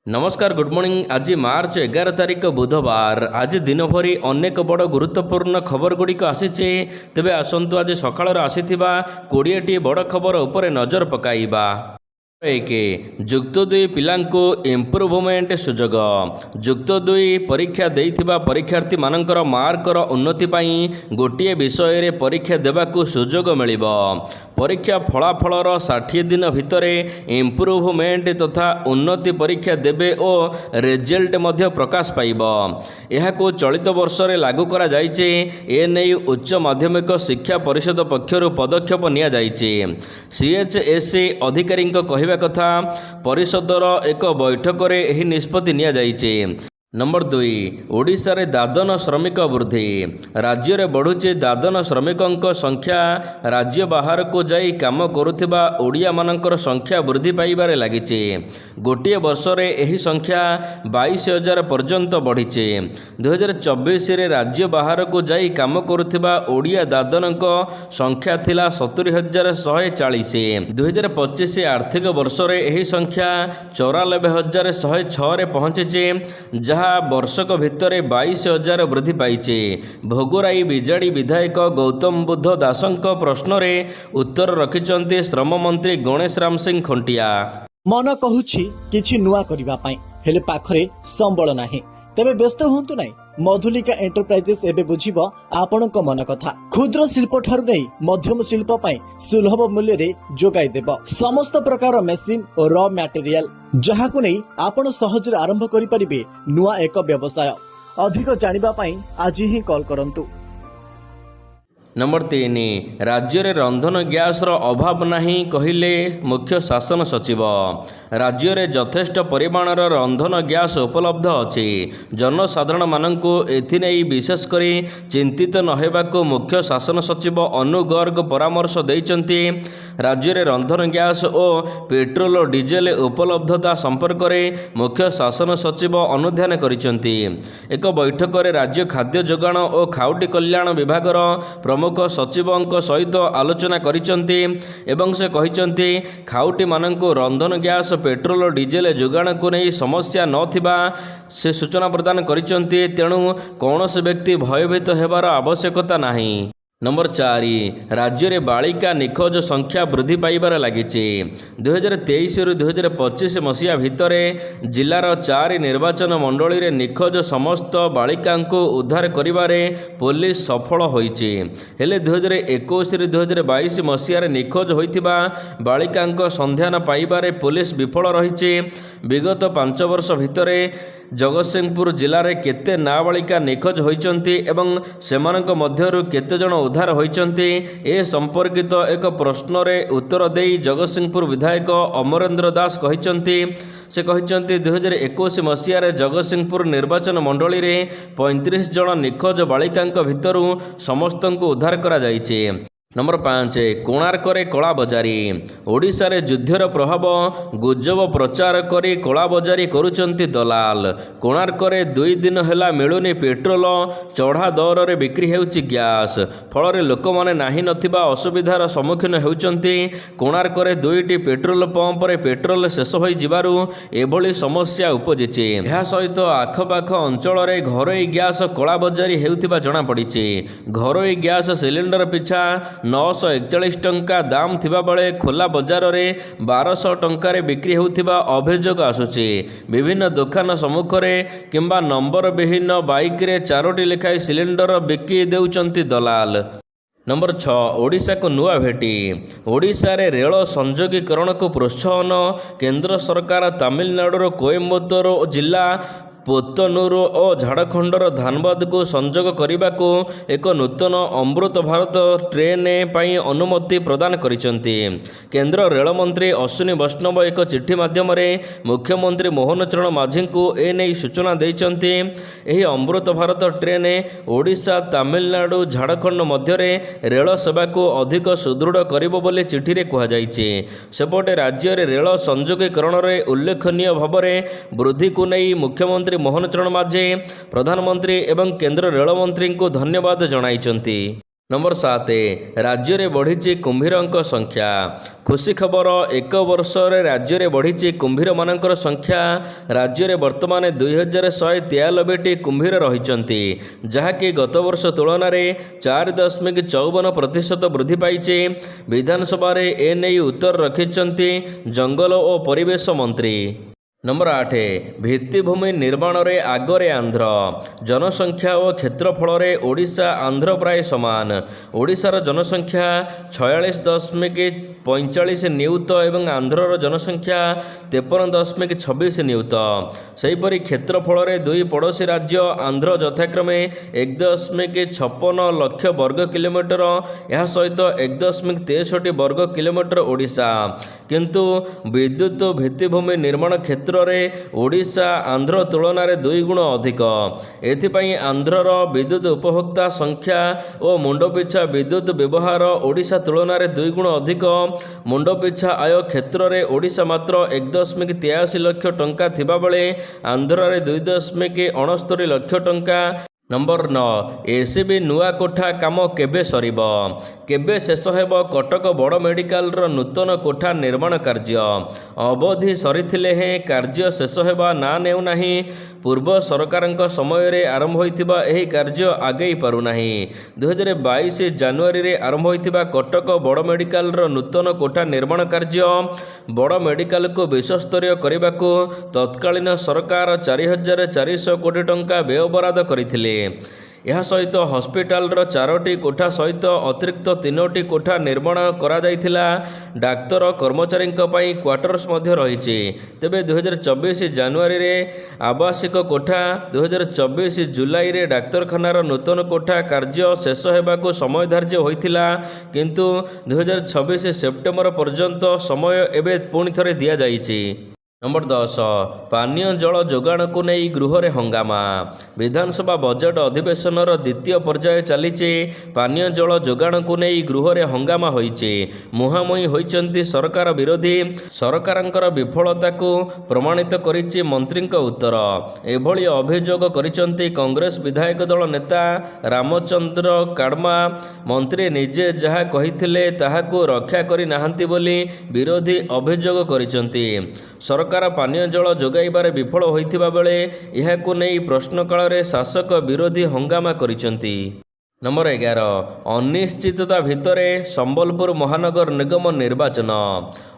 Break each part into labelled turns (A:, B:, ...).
A: नमस्कार good morning. आज मार्च 11 तारिख बुधवार। आज दिन भरी अनेक बड़ गुरुत्वपूर्ण खबर गुड़िक आसीचे। तेबे आसंतु आज सकाळ आसीथिबा 20टी बड़ खबर उपरे नजर पकाइबा। एक जुक्त 2 पिलांको इम्प्रूवमेंट सुजोग। जुक्त 2 परीक्षा देइथिबा परीक्षार्थी मानकर मार्कर उन्नति पाई गोटिए विषय रे परीक्षा देबाकू सुजोग मिलिबो। परीक्षा फलाफलर 60 दिन भितरे इम्प्रूवमेंट तथा उन्नति परीक्षा देबे और रिजल्ट मध्य प्रकाश पाइबो। एहाकू चलित वर्ष रे लागू करा जाइछे। ए नै उच्च माध्यमिक शिक्षा परिषद पक्षरु पदक्षेप निया जाइछे। सीएचएससी अधिकारी कहवा कथा परिषदर एक बैठक रे एही निष्पत्ति निया जाइछे। नंबर 2 ओडिशा रे दादन श्रमिक वृद्धि। राज्य रे बढ़ुचे दादन श्रमिकों संख्या। राज्य बाहर को जाई काम करुथिबा ओडिया मानकर संख्या वृद्धि पाइबारे लागिचे। गोटे वर्ष रे एही संख्या 22,000 पर्यंत बढ़ीचे। 2024 रे राज्य बाहर को जाई काम करुथिबा ओडिया दादनक संख्या थिला 70,140। 2025 आर्थिक वर्ष रे एही संख्या 94,106 रे पहुंचीचे, जहाँ वर्षक भितर 22,000 वृद्धि पाइचे। भोगराई बिजाड़ी विधायक गौतम बुद्ध दासंक प्रश्न रे उत्तर रखिचंती श्रम मंत्री गणेश राम सिंह खंटिया।
B: मन कहूछि किछि नुआ करिबा पई, हेले पाखरे संबळ नाही। तेबे व्यस्त हुंतु नाही। मधुलिका एंटरप्राइजेस एबे बुझिबो आपणक मन कथा। क्षुद्र शिल्प ठारु नै मध्यम शिल्प पई सुलभ मूल्य रे जोगाई देबो समस्त प्रकार मेसिन और रॉ मटेरियल, जहाकु नै आपण सहज आरंभ करि परिबे नुआ एक व्यवसाय। अधिक जानिबा पई आज ही कॉल करंतु।
A: नंबर 3 राज्य रे रंधन गैस रो अभाव नहीं कहिले मुख्य शासन सचिव। राज्य रे यथेष्ट परिमाणर रंधन गैस उपलब्ध अछि। जनसाधारण मानंकु एथिनै विशेष करी चिंतित न हेबाकू मुख्य शासन सचिव अनु गर्ग परामर्श दैचंती। राज्य रे रंधन गैस और पेट्रोल और डीजेल उपलब्धता संपर्क में मुख्य शासन सचिव अनुध्यान करिसंती। एक बैठक रे राज्य खाद्य जोगाण और खाउटी कल्याण विभागर प्रमुख सचिवों सहित आलोचना करिसंती एवं से कहिसंती खाउटी मानंकु रंधन गैस पेट्रोल और डीजेल जोगाण को नहीं समस्या नथिबा से सूचना प्रदान करिसंती। तेणु कौनसी व्यक्ति भयभीत हेबार आवश्यकता नहीं। नंबर 4 राज्य रे बालिका निखोज संख्या वृद्धि पाइबार लागिचे। 2023 रु 2025 मसीहा भितर जिलार 4 निर्वाचन मंडली रे निखोज समस्त बालिका को उद्धार करिबारे पुलिस सफल होइचे। हेले 2021 रु 2022 मसीहा रे निखोज होइतिबा बालिका संधान पाइबारे पुलिस विफल रहिचे। विगत 5 वर्ष भितर जगतसिंहपुर जिले में केते नाबालिका निखोज होइचंती एवं सेमानक मध्यरु केते जण उद्धार होइचंती ए संपर्कित एक प्रश्न रे उत्तर देई जगतसिंहपुर विधायक अमरेंद्र दास कहिचंती। से कहिचंती 2021 मसीहा रे जगतसिंहपुर निर्वाचन मंडली रे 35 जण निखोज बालिका भितरु समस्तंको उद्धार करा जाइछे। नंबर 5 कोणार्क रे कला बजारी। ओडिशा रे युद्धर प्रभाव गुजब प्रचार करी कला बजारी करुचंती दलाल। कोणार्क रे 2 दिन हेला मिलुनी पेट्रोल, चढ़ा दर रे बिक्री हेउची गैस। फल रे लोक माने नाही नथिबा असुविधार सम्मुखीन हेउचंती। कोणार्क रे 2टी पेट्रोल पंप रे पेट्रोल शेष होई जिबारु एभली समस्या उपजिचे। एहा सहित आखपाख अंचल रे घरोई गैस कला बजारी हेउथिबा जणा पड़िचे। घरोई गैस सिलिंडर पिछा 941 टंका दाम थिबा बेले खोला बजार रे 1200 टंका रे बिक्री होउथिबा अभियोग आसुची। विभिन्न दुकान सम्मुख रे किंबा नंबर विहीन बाइक रे 4टी लेखाई सिलिंडर बिक्री देउचंती दलाल। नंबर 6 ओडिशा को नुआ भेटी। ओडिशा रे रेल संयोगीकरण को प्रोत्साहन। केंद्र सरकार तमिलनाडु कोयम्बटूर जिला पोत्तनूर और झारखंडर धानबाद को संजोग करने को एक नूतन अमृत भारत ट्रेन पाई अनुमति प्रदान करिसंती। केंद्र रेल मंत्री अश्विनी वैष्णव एक चिठी माध्यम मुख्यमंत्री मोहन चरण माझी को एने सूचना देइचंती। एही अमृत भारत ट्रेन ओडिशा तमिलनाडु झारखंड मध्य रेल सेवा को अधिक सुदृढ़ करिबो बोली चिठी रे कहा जाइछे। सेपटे राज्य रे रेल संयोगीकरण रे उल्लेखनीय भाव वृद्धि को नहीं मुख्यमंत्री मोहन चरण माझी प्रधानमंत्री एवं केंद्र रेल मंत्री को धन्यवाद जणाइचंती। नंबर 7 राज्य में बढ़ी कुंभीर संख्या खुशी खबर 1 वर्ष राज्य में बढ़ी कुंभीर मानकर संख्या राज्य में वर्तमान 2193टी कुंभीर रही जहाँकि गत वर्ष तुलन में 4.54% वृद्धि पाई। विधानसभा एने उत्तर रखिंट जंगल और परिवेश मंत्री। नंबर 8 भित्तिभूमि निर्माण रे आगरे आंध्र जनसंख्या और क्षेत्रफल रे ओडिशा आंध्र प्राय समान। ओडिशार जनसंख्या 46.45 नियुत एवं आंध्रर जनसंख्या 53.26 नियुत। सेहीपरि क्षेत्रफल रे दुई पड़ोशी राज्य आंध्र यथाक्रमे 1.56 लाख वर्ग किलोमीटर यह सहित 1.63 वर्ग किलोमीटर ओडिशा। किंतु विद्युत भित्तिभूमि निर्माण क्षेत्र ओडिशा आंध्र तुलन में 2 गुण अधिक। एथिपाई आंध्रर विद्युत उपभोक्ता संख्या और मुंडपिछा विद्युत व्यवहार ओडिशा तुलन में 2 गुण अधिक। मुंडपिछा आय क्षेत्र में ओडिशा मात्र 1.83 लाख टंका थिबा बेले आंध्र में 2.69 लाख टंका। नंबर 9 एसीबी नुआ कोठा काम केबे सरिब केबे शेष हेब कटक बड़ मेडिकल नूतन कोठा निर्माण कार्य अवधि सरीथिले हे कार्य शेष हेबा ना नेउ नाही। पूर्व सरकारंक समय रे आरंभ होइथिबा एही कार्य आगेई पारु नाही। 2022 जनवरी रे आरंभ होइथिबा कटक बड़ मेडिकल नूतन कोठा निर्माण कार्य बड़ मेडिकल को विश्वस्तरीय करबाकू तत्कालीन सरकार 4400 कोटी टंका व्यय बराद करथिले। यह सहित हस्पिटाल 4टी कोठा सहित अतिरिक्त 3टी कोठा निर्माण करा जाइथिला। डाक्तर कर्मचारी क्वार्टर्स मध्य रही। तेबे 2024 जनवरी रे आवासिक कोठा 2024 जुलाई रे डाक्तरखानार नूतन कोठा कार्य शेष हेबाकू समय धार्य होइथिला। किंतु 2026 सेप्टेम्बर पर्यंत समय एबे पुणी थरे दिया जाइछि। नंबर 10 पानीय जल जोगाण को नहीं गृह रे हंगामा विधानसभा बजट अधिवेशन द्वितीय पर्याय चली। पानीय जल जोगाण को नहीं गृह रे हंगामा होइचे। मुहांमुही होइचंती सरकार विरोधी सरकारंकर विफलता को प्रमाणित करिछि मंत्रींक उत्तर। एभली अभियोग करिचंती कांग्रेस विधायक दल नेता रामचंद्र काडमा। मंत्री निजे जहा कहिथिले ताहाको रक्षा करि नाहंती बोली विरोधी अभियोग करिचंती। सरकार पानीय जल जोगाइबारे विफल होइथिबा बेले एहाकु नेई प्रश्नकाल रे शासक विरोधी हंगामा करिचंती। नंबर 11 अनिश्चितता भितरे संबलपुर महानगर निगम निर्वाचन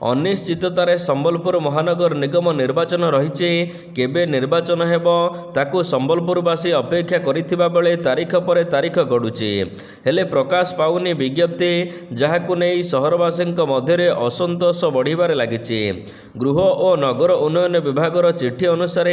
A: अनिश्चिततार संबलपुर महानगर निगम निर्वाचन रही। केबे निर्वाचन हेब ताकू संबलपुरवासी अपेक्षा करिथिबा बेले तारीख पर तारीख गडुची हेले प्रकाश पाउनी विज्ञप्ति जहाकू नहीं सहरवासींक मध्यरे असंतोष बढ़िबारे लागिछि। गृह और नगर उन्नयन विभागर चिठी अनुसार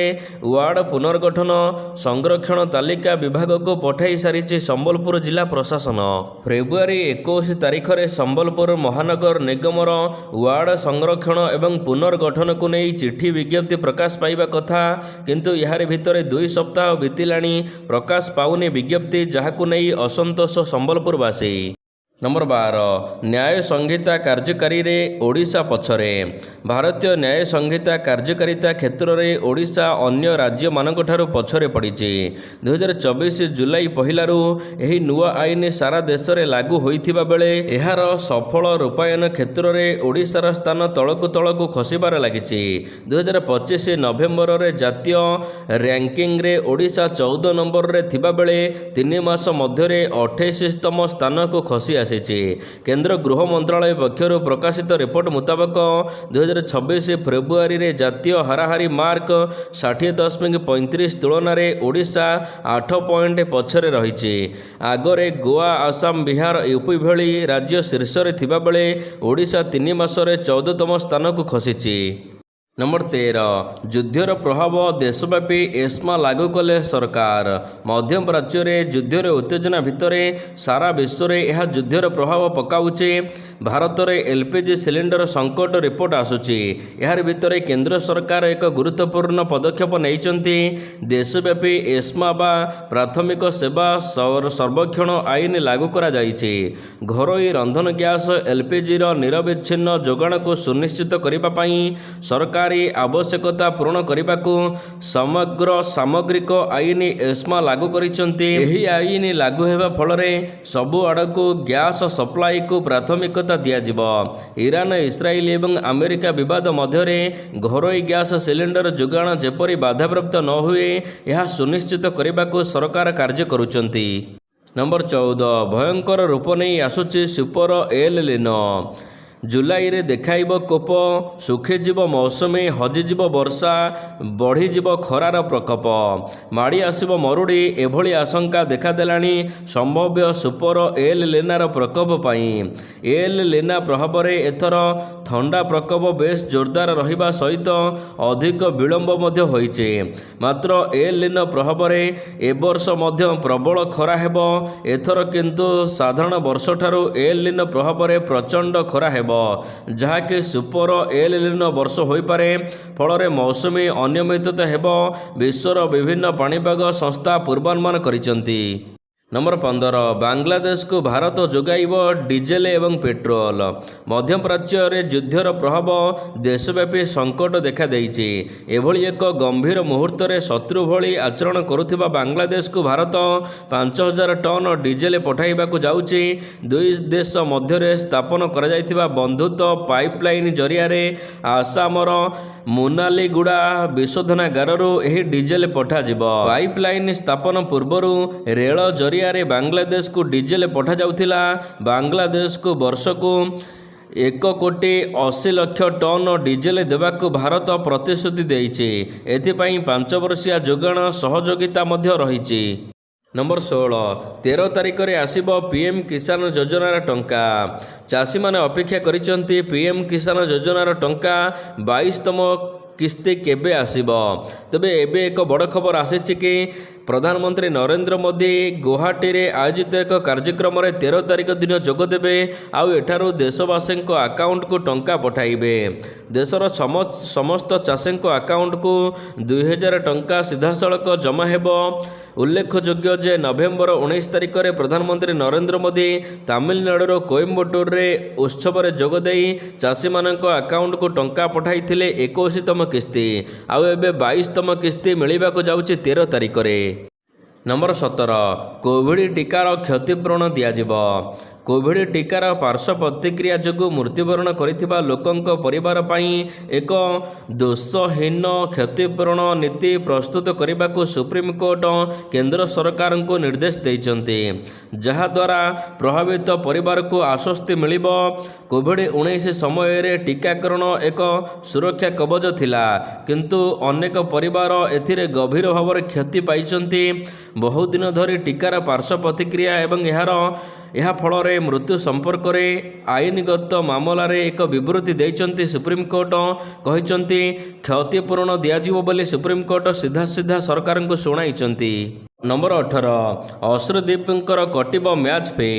A: वार्ड पुनर्गठन संरक्षण तालिका विभाग को पठाई सारिछि संबलपुर जिला प्रशासन। फेब्रुआरी 21 तारीख रे संबलपुर महानगर निगमर वार्ड संरक्षण एवं पुनर्गठन को नहीं चिठी विज्ञप्ति प्रकाश पाइबा कथा किंतु यार भितर 2 सप्ताह बीतिलाणी प्रकाश पाउनी विज्ञप्ति जहाकू नहीं असंतोष संबलपुरवासी। नंबर 12 न्याय संहिता कार्यकारी रे ओडिशा पछरे भारतीय न्याय संहिता कार्यकारिता क्षेत्र में ओडिशा अन्य राज्य मानक ठारू पछरे पड़िछि। 2024 जुलाई पहिलारू एही नुआ आईन सारा देश में लागू होइथिबा बेले एहार सफल रूपायन क्षेत्र में ओडिशार स्थान तलकू तलकू खसिबार लागिछि। 2025 नवेम्बर रे जातीय रैंकिंग रे ओडिशा 14 नंबर रे थिबा बेले 3 मास मध्यरे 28तम स्थान को खसी केंद्र गृह मंत्रालय पक्षर प्रकाशित रिपोर्ट मुताबक 2026 फेब्रुआरी रे जातीय हाराहारी मार्क 60.35 तुलन में ओडिशा 8 पॉइंट पछरे रही। आगरे गोवा आसाम बिहार यूपी भली राज्य शीर्ष रे थिबा बेले ओडिशा 3 मासरे 14तम स्थान को खसिछि। नंबर 13 युद्धर प्रभाव देशव्यापी एस्मा लागू कले सरकार मध्य प्राच्य में युद्धर उत्तेजना भितर सारा विश्व में यह युद्धर प्रभाव पकाउचे। भारत में एलपीजी सिलिंडर संकट रिपोर्ट आसुची। यार भितर केंद्र सरकार एक गुरुत्वपूर्ण पदक्षेप नैचंती। देशव्यापी एस्मा बा प्राथमिक सेवा सर्वेक्षण आईन लागू करा जाइछि। घरोई रंधन गैस एलपीजी निरविच्छिन्न जोगाण को सुनिश्चित करने सरकार ସରକାରୀ ଆବଶ୍ୟକତା ପୂରଣ କରିବାକୁ ସମଗ୍ର ସାମଗ୍ରିକ ଆଇନ ଏସ୍ମା ଲାଗୁ କରିଛନ୍ତି। ଏହି ଆଇନ ଲାଗୁ ହେବା ଫଳରେ ସବୁ ଆଡ଼କୁ ଗ୍ୟାସ୍ ସପ୍ଲାଇକୁ ପ୍ରାଥମିକତା ଦିଆଯିବ। ଇରାନ, ଇସ୍ରାଏଲ ଏବଂ ଆମେରିକା ବିବାଦ ମଧ୍ୟରେ ଘରୋଇ ଗ୍ୟାସ୍ ସିଲିଣ୍ଡର ଯୋଗାଣ ଯେପରି ବାଧାପ୍ରାପ୍ତ ନ ହୁଏ ଏହା ସୁନିଶ୍ଚିତ କରିବାକୁ ସରକାର କାର୍ଯ୍ୟ କରୁଛନ୍ତି। ନମ୍ବର 14 ଭୟଙ୍କର ରୂପ ନେଇ ଆସୁଛି ସୁପର ଏଲ୍ ନିନୋ। ଜୁଲାଇରେ ଦେଖାଇବ କୋପ, ଶୁଖିଯିବ ମୌସୁମୀ, ହଜିଯିବ ବର୍ଷା, ବଢ଼ିଯିବ ଖରାର ପ୍ରକୋପ, ମାଡ଼ି ଆସିବ ମରୁଡ଼ି। ଏଭଳି ଆଶଙ୍କା ଦେଖାଦେଲାଣି ସମ୍ଭାବ୍ୟ ସୁପର ଏଲ୍ ନିନୋର ପ୍ରକୋପ ପାଇଁ। ଏଲ୍ ନିନୋ ପ୍ରଭାବରେ ଏଥର ଥଣ୍ଡା ପ୍ରକୋପ ବେଶ୍ ଜୋରଦାର ରହିବା ସହିତ ଅଧିକ ବିଳମ୍ବ ମଧ୍ୟ ହୋଇଛି। ମାତ୍ର ଏଲ୍ ନିନୋ ପ୍ରଭାବରେ ଏବର୍ଷ ମଧ୍ୟ ପ୍ରବଳ ଖରା ହେବ। ଏଥର କିନ୍ତୁ ସାଧାରଣ ବର୍ଷଠାରୁ ଏଲ୍ ନିନୋ ପ୍ରଭାବରେ ପ୍ରଚଣ୍ଡ ଖରା ହେବ, ଯାହାକି ସୁପର ଏଲ୍ ନିନୋ ବର୍ଷ ହୋଇପାରେ। ଫଳରେ ମୌସୁମୀ ଅନିୟମିତ ହେବ, ବିଶ୍ୱର ବିଭିନ୍ନ ପାଣିପାଗ ସଂସ୍ଥା ପୂର୍ବାନୁମାନ କରିଛନ୍ତି। ନମ୍ବର 15 ବାଂଲାଦେଶକୁ ଭାରତ ଯୋଗାଇବ ଡିଜେଲ ଏବଂ ପେଟ୍ରୋଲ। ମଧ୍ୟପ୍ରାଚ୍ୟରେ ଯୁଦ୍ଧର ପ୍ରଭାବ ଦେଶବ୍ୟାପୀ ସଙ୍କଟ ଦେଖାଦେଇଛି। ଏଭଳି ଏକ ଗମ୍ଭୀର ମୁହୂର୍ତ୍ତରେ ଶତ୍ରୁ ଭଳି ଆଚରଣ କରୁଥିବା ବାଂଲାଦେଶକୁ ଭାରତ 5000 ଟନ୍ ଡିଜେଲ ପଠାଇବାକୁ ଯାଉଛି। ଦୁଇ ଦେଶ ମଧ୍ୟରେ ସ୍ଥାପନ କରାଯାଇଥିବା ବନ୍ଧୁତ୍ୱ ପାଇପଲାଇନ୍ ଜରିଆରେ ଆସାମର ମୁନାଲିଗୁଡ଼ା ବିଶୋଧନାଗାରରୁ ଏହି ଡିଜେଲ ପଠାଯିବ। ପାଇପଲାଇନ୍ ସ୍ଥାପନ ପୂର୍ବରୁ ରେଳ ଜରିଆରେ ବାଂଲାଦେଶକୁ ଡିଜେଲ ପଠାଯାଉଥିଲା। ବାଂଲାଦେଶକୁ ବର୍ଷକୁ 1,80,00,000 ଟନ୍ ଡିଜେଲ ଦେବାକୁ ଭାରତ ପ୍ରତିଶ୍ରୁତି ଦେଇଛି। ଏଥିପାଇଁ 5 ବର୍ଷିଆ ଯୋଗାଣ ସହଯୋଗିତା ମଧ୍ୟ ରହିଛି। ନମ୍ବର 16 13 ତାରିଖରେ ଆସିବ ପିଏମ୍ କିଷାନ ଯୋଜନାର ଟଙ୍କା। ଚାଷୀମାନେ ଅପେକ୍ଷା କରିଛନ୍ତି ପିଏମ୍ କିଷାନ ଯୋଜନାର ଟଙ୍କା 22ତମ କିସ୍ତି କେବେ ଆସିବ। ତେବେ ଏବେ ଏକ ବଡ଼ ଖବର ଆସିଛି କି ପ୍ରଧାନମନ୍ତ୍ରୀ ନରେନ୍ଦ୍ର ମୋଦି ଗୁଆହାଟୀରେ ଆୟୋଜିତ ଏକ କାର୍ଯ୍ୟକ୍ରମରେ 13 ତାରିଖ ଦିନ ଯୋଗଦେବେ। ଆଉ ଏଠାରୁ ଦେଶବାସୀଙ୍କ ଆକାଉଣ୍ଟକୁ ଟଙ୍କା ପଠାଇବେ। ଦେଶର ସମସ୍ତ ଚାଷୀଙ୍କ ଆକାଉଣ୍ଟକୁ 2000 ଟଙ୍କା ସିଧାସଳଖ ଜମା ହେବ। ଉଲ୍ଲେଖଯୋଗ୍ୟ ଯେ ନଭେମ୍ବର 19 ତାରିଖରେ ପ୍ରଧାନମନ୍ତ୍ରୀ ନରେନ୍ଦ୍ର ମୋଦି ତାମିଲନାଡୁର କୋଏମ୍ବାଟୁରରେ ଉତ୍ସବରେ ଯୋଗଦେଇ ଚାଷୀମାନଙ୍କ ଆକାଉଣ୍ଟକୁ ଟଙ୍କା ପଠାଇଥିଲେ 21ତମ କିସ୍ତି। ଆଉ ଏବେ 22ତମ କିସ୍ତି ମିଳିବାକୁ ଯାଉଛି 13 ତାରିଖରେ। ନମ୍ବର 17 କୋଭିଡ୍ ଟିକାର କ୍ଷତିପୂରଣ ଦିଆଯିବ। କୋଭିଡ୍ ଟିକାର ପାର୍ଶ୍ୱ ପ୍ରତିକ୍ରିୟା ଯୋଗୁଁ ମୃତ୍ୟୁବରଣ କରିଥିବା ଲୋକଙ୍କ ପରିବାର ପାଇଁ ଏକ ଦୋଷହୀନ କ୍ଷତିପୂରଣ ନୀତି ପ୍ରସ୍ତୁତ କରିବାକୁ ସୁପ୍ରିମକୋର୍ଟ କେନ୍ଦ୍ର ସରକାରଙ୍କୁ ନିର୍ଦ୍ଦେଶ ଦେଇଛନ୍ତି, ଯାହାଦ୍ୱାରା ପ୍ରଭାବିତ ପରିବାରକୁ ଆଶ୍ୱସ୍ତି ମିଳିବ। କୋଭିଡ୍-19 ସମୟରେ ଟିକାକରଣ ଏକ ସୁରକ୍ଷା କବଚ ଥିଲା, କିନ୍ତୁ ଅନେକ ପରିବାର ଏଥିରେ ଗଭୀର ଭାବରେ କ୍ଷତି ପାଇଛନ୍ତି। ବହୁଦିନ ଧରି ଟିକାର ପାର୍ଶ୍ୱ ପ୍ରତିକ୍ରିୟା ଏବଂ ଏହା ଫଳରେ ମୃତ୍ୟୁ ସମ୍ପର୍କରେ ଆଇନଗତ ମାମଲାରେ ଏକ ବିବୃତ୍ତି ଦେଇଛନ୍ତି ସୁପ୍ରିମକୋର୍ଟ। କହିଛନ୍ତି କ୍ଷତିପୂରଣ ଦିଆଯିବ ବୋଲି ସୁପ୍ରିମକୋର୍ଟ ସିଧା ସରକାରଙ୍କୁ ଶୁଣାଇଛନ୍ତି। ନମ୍ବର 18 ଅଶ୍ରୁଦୀପଙ୍କର କଟିବ ମ୍ୟାଚ୍ ଫି।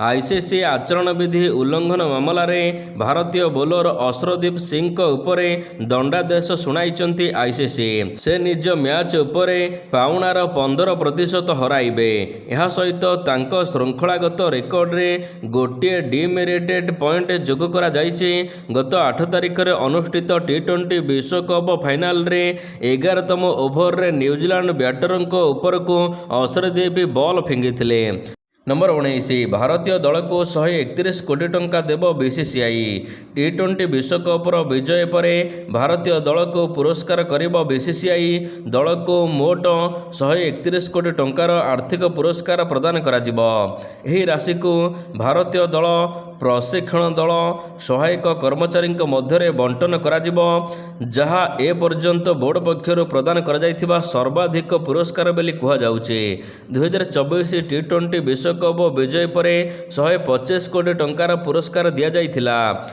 A: ଆଇସିସି ଆଚରଣ ବିଧି ଉଲ୍ଲଂଘନ ମାମଲାରେ ଭାରତୀୟ ବୋଲର ଅଶ୍ରୁଦୀପ ସିଂଙ୍କ ଉପରେ ଦଣ୍ଡାଦେଶ ଶୁଣାଇଛନ୍ତି ଆଇସିସି। ସେ ନିଜ ମ୍ୟାଚ୍ ଉପରେ ପାଉଣାର 15% ହରାଇବେ। ଏହା ସହିତ ତାଙ୍କ ଶୃଙ୍ଖଳାଗତ ରେକର୍ଡରେ ଗୋଟିଏ ଡିମେରିଟେଡ୍ ପଏଣ୍ଟ ଯୋଗ କରାଯାଇଛି। ଗତ 8 ତାରିଖରେ ଅନୁଷ୍ଠିତ ଟି20 ବିଶ୍ୱକପ୍ ଫାଇନାଲରେ 11ତମ ଓଭରରେ ନ୍ୟୁଜିଲାଣ୍ଡ ବ୍ୟାଟରଙ୍କ ଉପରକୁ ଅଶ୍ରୁଦୀପ ବଲ୍ ଫିଙ୍ଗିଥିଲେ। ନମ୍ବର 19 ଭାରତୀୟ ଦଳକୁ 131 କୋଟି ଟଙ୍କା ଦେବ ବିସିସିଆଇ। ଟି20 ବିଶ୍ୱକପର ବିଜୟ ପରେ ଭାରତୀୟ ଦଳକୁ ପୁରସ୍କାର କରିବ ବିସିସିଆଇ। ଦଳକୁ ମୋଟ 131 କୋଟି ଟଙ୍କାର ଆର୍ଥିକ ପୁରସ୍କାର ପ୍ରଦାନ କରାଯିବ। ଏହି ରାଶିକୁ ଭାରତୀୟ ଦଳ, ପ୍ରଶିକ୍ଷଣ ଦଳ, ସହାୟକ କର୍ମଚାରୀଙ୍କ ମଧ୍ୟରେ ବଣ୍ଟନ କରାଯିବ, ଯାହା ଏପର୍ଯ୍ୟନ୍ତ ବୋର୍ଡ ପକ୍ଷରୁ ପ୍ରଦାନ କରାଯାଇଥିବା ସର୍ବାଧିକ ପୁରସ୍କାର ବୋଲି କୁହାଯାଉଛି। 2024 ଟି20 ବିଶ୍ୱକପ୍ ବିଜୟ ପରେ 125 କୋଟି ଟଙ୍କାର ପୁରସ୍କାର ଦିଆଯାଇଥିଲା।